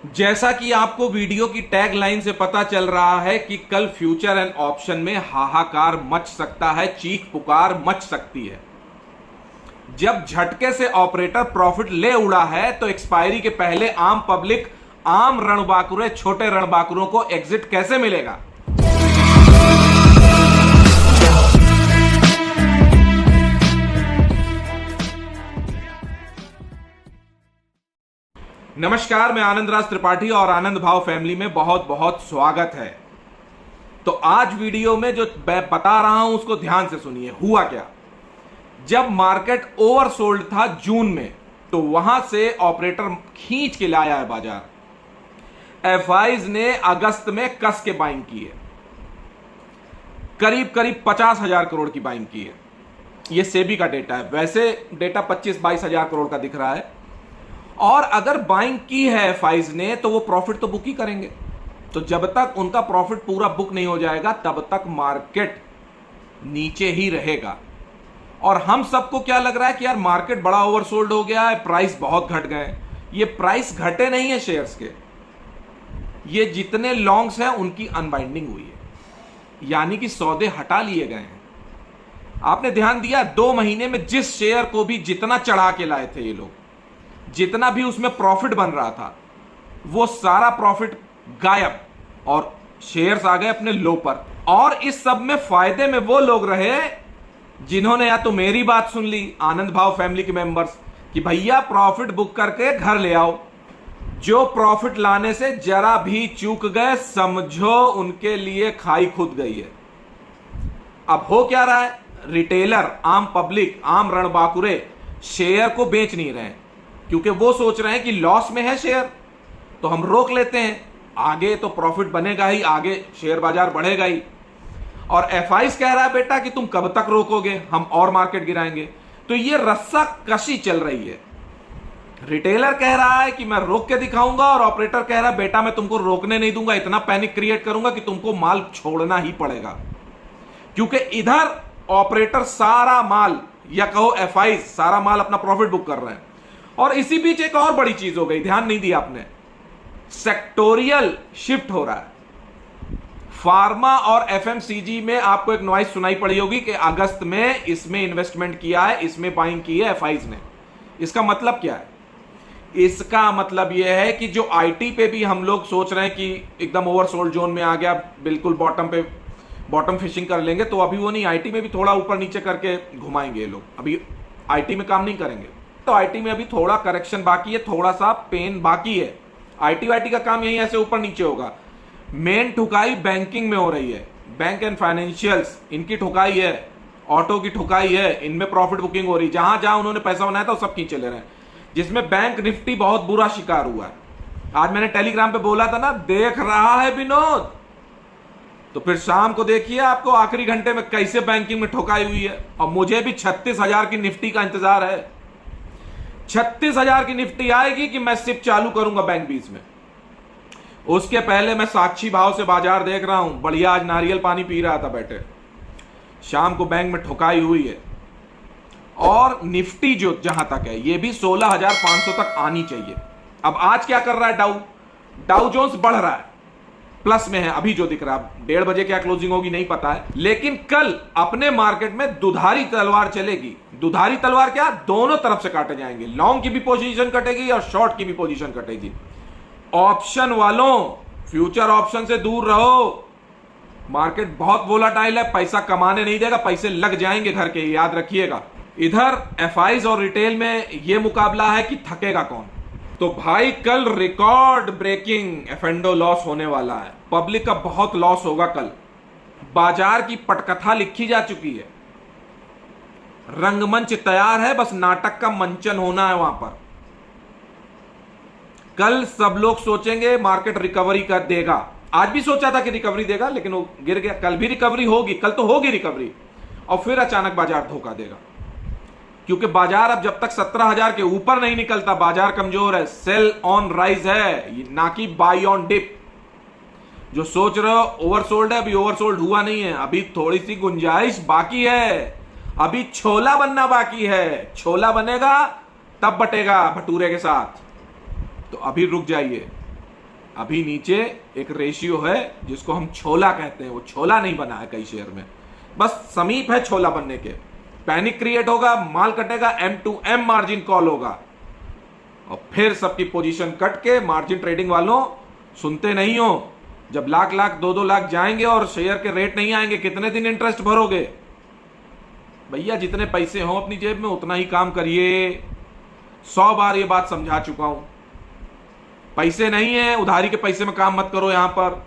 जैसा कि आपको वीडियो की टैग लाइन से पता चल रहा है कि कल फ्यूचर एंड ऑप्शन में हाहाकार मच सकता है, चीख पुकार मच सकती है। जब झटके से ऑपरेटर प्रॉफिट ले उड़ा है तो एक्सपायरी के पहले आम पब्लिक, आम रणबांकुरे, छोटे रणबांकुरों को एग्जिट कैसे मिलेगा? नमस्कार, मैं आनंद राज त्रिपाठी और आनंद भाव फैमिली में बहुत बहुत स्वागत है। तो आज वीडियो में जो मैं बता रहा हूं उसको ध्यान से सुनिए। हुआ क्या, जब मार्केट ओवरसोल्ड था जून में, तो वहां से ऑपरेटर खींच के लाया है बाजार। एफआईज ने अगस्त में कस के बाइंग की है, करीब करीब 50,000 करोड़ की बाइंग की है। यह सेबी का डेटा है, वैसे डेटा 25-22 हजार करोड़ का दिख रहा है। और अगर बाइंग की है एफआईज ने तो वो प्रॉफिट तो बुक ही करेंगे। तो जब तक उनका प्रॉफिट पूरा बुक नहीं हो जाएगा तब तक मार्केट नीचे ही रहेगा। और हम सबको क्या लग रहा है कि यार मार्केट बड़ा ओवरसोल्ड हो गया है, प्राइस बहुत घट गए। ये प्राइस घटे नहीं है शेयर्स के, ये जितने लॉन्ग्स हैं उनकी अनबाइंडिंग हुई है, यानी कि सौदे हटा लिए गए हैं। आपने ध्यान दिया, 2 महीने में जिस शेयर को भी जितना चढ़ा के लाए थे ये लोग, जितना भी उसमें प्रॉफिट बन रहा था, वो सारा प्रॉफिट गायब और शेयर्स आ गए अपने लो पर। और इस सब में फायदे में वो लोग रहे जिन्होंने या तो मेरी बात सुन ली, आनंद भाव फैमिली के मेंबर्स, कि भैया प्रॉफिट बुक करके घर ले आओ। जो प्रॉफिट लाने से जरा भी चूक गए, समझो उनके लिए खाई खुद गई है। अब हो क्या रहा है, रिटेलर, आम पब्लिक, आम रणबांकुरे शेयर को बेच नहीं रहे हैं, क्योंकि वो सोच रहे हैं कि लॉस में है शेयर तो हम रोक लेते हैं, आगे तो प्रॉफिट बनेगा ही, आगे शेयर बाजार बढ़ेगा ही। और एफआईज कह रहा है बेटा कि तुम कब तक रोकोगे, हम और मार्केट गिराएंगे। तो ये रस्सा कशी चल रही है। रिटेलर कह रहा है कि मैं रोक के दिखाऊंगा, और ऑपरेटर कह रहा है बेटा मैं तुमको रोकने नहीं दूंगा, इतना पैनिक क्रिएट करूंगा कि तुमको माल छोड़ना ही पड़ेगा। क्योंकि इधर ऑपरेटर सारा माल, या कहो एफआईज सारा माल अपना प्रॉफिट बुक कर रहे हैं। और इसी बीच एक और बड़ी चीज हो गई, ध्यान नहीं दिया आपने, सेक्टोरियल शिफ्ट हो रहा है। फार्मा और एफएमसीजी में आपको एक नॉइज सुनाई पड़ी होगी कि अगस्त में इसमें इन्वेस्टमेंट किया है, इसमें बाइंग की है एफआईज ने। इसका मतलब क्या है? इसका मतलब यह है कि जो आईटी पे भी हम लोग सोच रहे हैं कि एकदम ओवरसोल्ड जोन में आ गया, बिल्कुल बॉटम पे बॉटम फिशिंग कर लेंगे, तो अभी वो नहीं, आईटी में भी थोड़ा ऊपर नीचे करके घुमाएंगे ये लोग। अभी आईटी में काम नहीं करेंगे, तो आईटी में अभी थोड़ा करेक्शन बाकी है, थोड़ा सा पेन बाकी है। आईटी वाईटी का काम यही ऐसे ऊपर नीचे होगा। मेन ठुकाई बैंकिंग में हो रही है, बैंक एंड फाइनेंशियल्स, इनकी ठुकाई है, ऑटो की ठुकाई है, इनमें प्रॉफिट बुकिंग हो रही है। जहां जहां उन्होंने पैसा बनाया था वो सब खींचे ले रहे हैं, जिसमें बैंक निफ्टी बहुत बुरा शिकार हुआ है। आज मैंने टेलीग्राम पे बोला था ना, देख रहा है विनोद, तो फिर शाम को देखिए आपको आखिरी घंटे में कैसे बैंकिंग में ठुकाई हुई है। और मुझे भी 36,000 की निफ्टी का इंतजार है। 36,000 की निफ्टी आएगी कि मैं सिप चालू करूंगा बैंक बीच में। उसके पहले मैं साक्षी भाव से बाजार देख रहा हूं, बढ़िया आज नारियल पानी पी रहा था बैठे। शाम को बैंक में ठुकाई हुई है। और निफ्टी जो जहां तक है, ये भी 16,500 तक आनी चाहिए। अब आज क्या कर रहा है डाउ जोन्स बढ़ रहा है, प्लस में है अभी जो दिख रहा है। 1:30 बजे क्या क्लोजिंग होगी नहीं पता है, लेकिन कल अपने मार्केट में दुधारी तलवार चलेगी। दुधारी तलवार क्या, दोनों तरफ से काटे जाएंगे, लॉन्ग की भी पोजीशन कटेगी और शॉर्ट की भी पोजीशन कटेगी। ऑप्शन वालों, फ्यूचर ऑप्शन से दूर रहो। मार्केट बहुत वोलाटाइल है, पैसा कमाने नहीं देगा, पैसे लग जाएंगे घर के, याद रखिएगा। इधर एफआईज और रिटेल में यह मुकाबला है कि थकेगा कौन। तो भाई कल रिकॉर्ड ब्रेकिंग एफएंडो लॉस होने वाला है, पब्लिक का बहुत लॉस होगा कल। बाजार की पटकथा लिखी जा चुकी है, रंगमंच तैयार है, बस नाटक का मंचन होना है वहां पर। कल सब लोग सोचेंगे मार्केट रिकवरी कर देगा। आज भी सोचा था कि रिकवरी देगा, लेकिन वो गिर गया। कल भी रिकवरी होगी, कल तो होगी रिकवरी, और फिर अचानक बाजार धोखा देगा। क्योंकि बाजार अब जब तक 17,000 के ऊपर नहीं निकलता, बाजार कमजोर है। सेल ऑन राइज है, ना कि बाई ऑन डिप। जो सोच रहे हो ओवरसोल्ड है, अभी ओवरसोल्ड हुआ नहीं है, अभी थोड़ी सी गुंजाइश बाकी है, अभी छोला बनना बाकी है। छोला बनेगा तब बटेगा भटूरे के साथ, तो अभी रुक जाइए। अभी नीचे एक रेशियो है जिसको हम छोला कहते हैं, वो छोला नहीं बना है कई शेयर में, बस समीप है छोला बनने के। पैनिक क्रिएट होगा, माल कटेगा, M2M मार्जिन कॉल होगा और फिर सबकी पोजीशन कट के मार्जिन ट्रेडिंग वालों सुनते नहीं हो, जब लाख लाख 2-2 लाख जाएंगे और शेयर के रेट नहीं आएंगे, कितने दिन इंटरेस्ट भरोगे? भैया जितने पैसे हो अपनी जेब में उतना ही काम करिए। 100 बार ये बात समझा चुका हूं। पैसे नहीं है, उधारी के पैसे में काम मत करो। यहां पर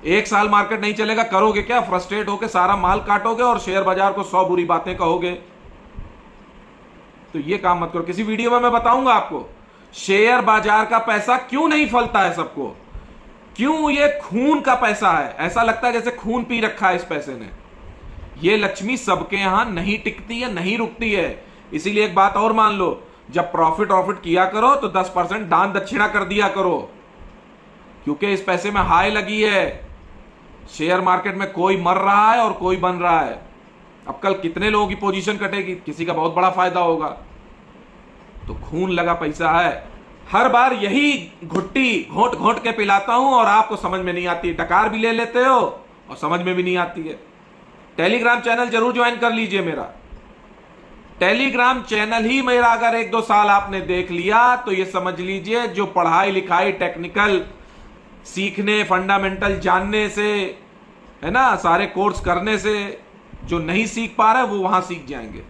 1 साल मार्केट नहीं चलेगा, करोगे क्या? फ्रस्ट्रेट होकर सारा माल काटोगे और शेयर बाजार को 100 बुरी बातें कहोगे। तो ये काम मत करो। किसी वीडियो में मैं बताऊंगा आपको शेयर बाजार का पैसा क्यों नहीं फलता है सबको, क्यों ये खून का पैसा है। ऐसा लगता है जैसे खून पी रखा है इस पैसे ने। ये लक्ष्मी सबके यहां नहीं टिकती है, नहीं रुकती है। इसीलिए एक बात और मान लो, जब प्रॉफिट किया करो तो 10% दान दक्षिणा कर दिया करो, क्योंकि इस पैसे में हाई लगी है। शेयर मार्केट में कोई मर रहा है और कोई बन रहा है। अब कल कितने लोगों की पोजीशन कटेगी, किसी का बहुत बड़ा फायदा होगा। तो खून लगा पैसा है। हर बार यही घुट्टी घोंट घोंट के पिलाता हूं और आपको समझ में नहीं आती। डकार भी ले लेते हो और समझ में भी नहीं आती है। टेलीग्राम चैनल जरूर ज्वाइन कर लीजिए मेरा। टेलीग्राम चैनल ही मेरा अगर 1-2 साल आपने देख लिया तो ये समझ लीजिए जो पढ़ाई लिखाई टेक्निकल सीखने, फंडामेंटल जानने से, है ना, सारे कोर्स करने से जो नहीं सीख पा रहे वो वहां सीख जाएंगे।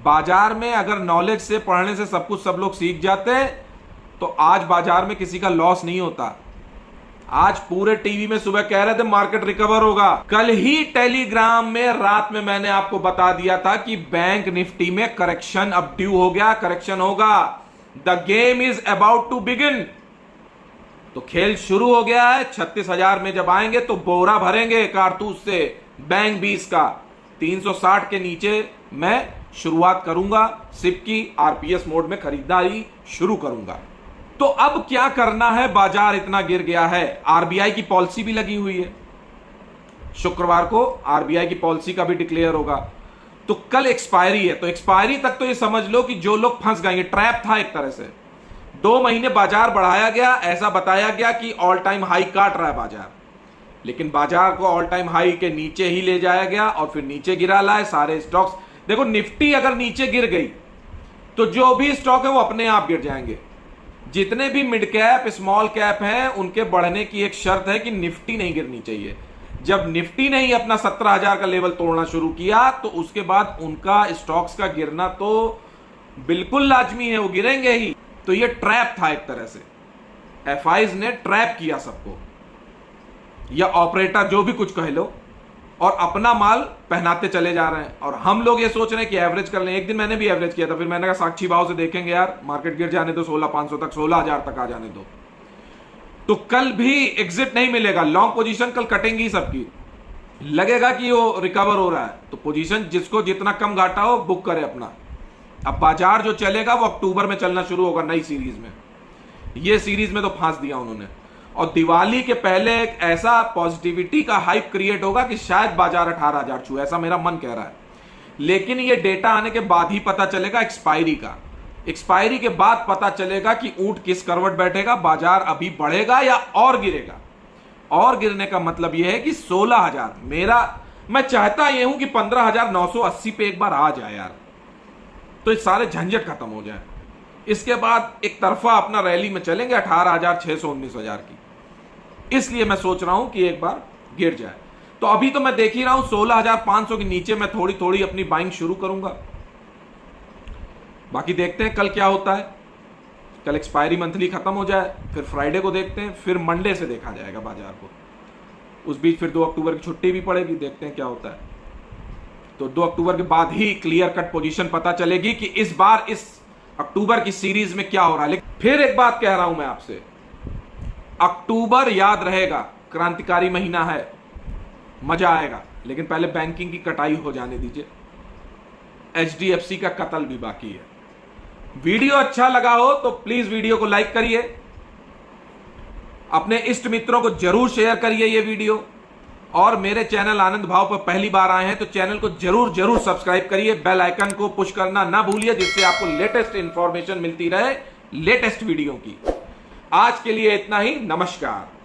बाजार में अगर नॉलेज से, पढ़ने से सब कुछ सब लोग सीख जाते तो आज बाजार में किसी का लॉस नहीं होता। आज पूरे टीवी में सुबह कह रहे थे मार्केट रिकवर होगा। कल ही टेलीग्राम में रात में मैंने आपको बता दिया था कि बैंक निफ्टी में करेक्शन अब ड्यू हो गया, करेक्शन होगा। The game is about to begin. तो खेल शुरू हो गया है। 36,000 में जब आएंगे तो बोरा भरेंगे कारतूस से बैंक 20 का। 360 के नीचे मैं शुरुआत करूंगा सिप की, आरपीएस मोड में खरीदारी शुरू करूंगा। तो अब क्या करना है, बाजार इतना गिर गया है। आरबीआई की पॉलिसी भी लगी हुई है, शुक्रवार को आरबीआई की पॉलिसी का भी डिक्लेयर होगा। तो कल एक्सपायरी है, तो एक्सपायरी तक तो ये समझ लो कि जो लोग फंस गए, ट्रैप था एक तरह से। 2 महीने बाजार बढ़ाया गया, ऐसा बताया गया कि ऑल टाइम हाई काट रहा है बाजार, लेकिन बाजार को ऑल टाइम हाई के नीचे ही ले जाया गया और फिर नीचे गिरा लाए सारे स्टॉक्स। देखो निफ्टी अगर नीचे गिर गई तो जो भी स्टॉक है वो अपने आप गिर जाएंगे। जितने भी मिड कैप, स्मॉल कैप हैं, उनके बढ़ने की एक शर्त है कि निफ्टी नहीं गिरनी चाहिए। जब निफ्टी ने ही अपना 17,000 का लेवल तोड़ना शुरू किया तो उसके बाद उनका स्टॉक्स का गिरना तो बिल्कुल लाजमी है, वो गिरेंगे ही। तो ये ट्रैप था एक तरह से, एफआईज ने ट्रैप किया सबको, या ऑपरेटर जो भी कुछ कह लो, और अपना माल पहनाते चले जा रहे हैं। और हम लोग ये सोच रहे हैं कि एवरेज कर लें। एक दिन मैंने भी एवरेज किया था, फिर मैंने कहा साक्षी भाव से देखेंगे यार, मार्केट गिर जाने दो 16,500 तक, 16,000 तक आ जाने दो। तो कल भी एग्जिट नहीं मिलेगा, लॉन्ग पोजीशन कल कटेंगी सबकी। लगेगा कि वो रिकवर हो रहा है तो पोजीशन जिसको जितना कम घाटा हो बुक करे अपना। अब बाजार जो चलेगा वो अक्टूबर में चलना शुरू होगा नई सीरीज में। ये सीरीज में तो फांस दिया उन्होंने। और दिवाली के पहले एक ऐसा पॉजिटिविटी का हाइप क्रिएट होगा कि शायद बाजार 18,000 छू, ऐसा मेरा मन कह रहा है। लेकिन ये डेटा आने के बाद ही पता चलेगा एक्सपायरी का। एक्सपायरी के बाद पता चलेगा कि ऊंट किस करवट बैठेगा, बाजार अभी बढ़ेगा या और गिरेगा। और गिरने का मतलब यह है कि 16,000, मैं चाहता यह हूं कि 15,980 पे एक बार आ जाए यार, तो इस सारे झंझट खत्म हो जाए। इसके बाद एक तरफा अपना रैली में चलेंगे 18,600, 19,000 की। इसलिए मैं सोच रहा हूं कि एक बार गिर जाए। तो अभी तो मैं देख ही रहा हूं 16,500 के नीचे मैं थोड़ी थोड़ी अपनी बाइंग शुरू करूंगा। बाकी देखते हैं कल क्या होता है। कल एक्सपायरी मंथली खत्म हो जाए, फिर फ्राइडे को देखते हैं, फिर मंडे से देखा जाएगा बाजार को। उस बीच फिर 2 अक्टूबर की छुट्टी भी पड़ेगी, देखते हैं क्या होता है। तो 2 अक्टूबर के बाद ही क्लियर कट पोजीशन पता चलेगी कि इस बार इस अक्टूबर की सीरीज में क्या हो रहा है। लेकिन फिर एक बात कह रहा हूं मैं आपसे, अक्टूबर याद रहेगा, क्रांतिकारी महीना है, मजा आएगा। लेकिन पहले बैंकिंग की कटाई हो जाने दीजिए, एचडीएफसी का कत्ल भी बाकी है। वीडियो अच्छा लगा हो तो प्लीज वीडियो को लाइक करिए, अपने इष्ट मित्रों को जरूर शेयर करिए ये वीडियो, और मेरे चैनल आनंद भाव पर पहली बार आए हैं तो चैनल को जरूर सब्सक्राइब करिए। बेल आइकन को पुश करना ना भूलिए, जिससे आपको लेटेस्ट इंफॉर्मेशन मिलती रहे, लेटेस्ट वीडियो की। आज के लिए इतना ही, नमस्कार।